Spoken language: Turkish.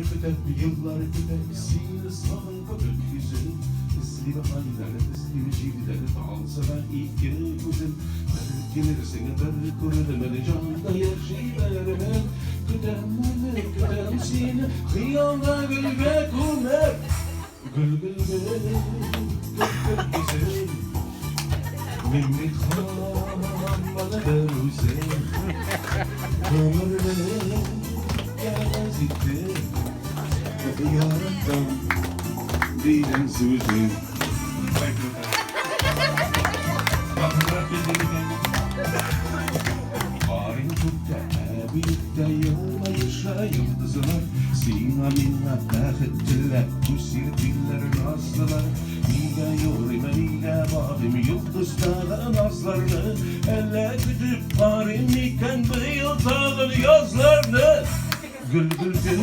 küter, yıllar küter, sine sağın kadar güzel. Esli ve haller, esli ve şiirler, dansa ben ilk gördüm. Gelirsin, ben kurulum, canda yaşayıvermem. Kütem seni, kıyamda gülge kumer. Gül güzel. Minnet khan bana versen. Ömrüne yazıktı. Yarattım dilen sözü. Arın tuttu büyükte yılmayışa yıldızlar. Sina minna kahrettiler, bu sirtillerin aslılar. Niga yorime niga babim yıldızların aslarını. Elle kütüp harim iken bu yıldızların yazlarını. Gül gül gül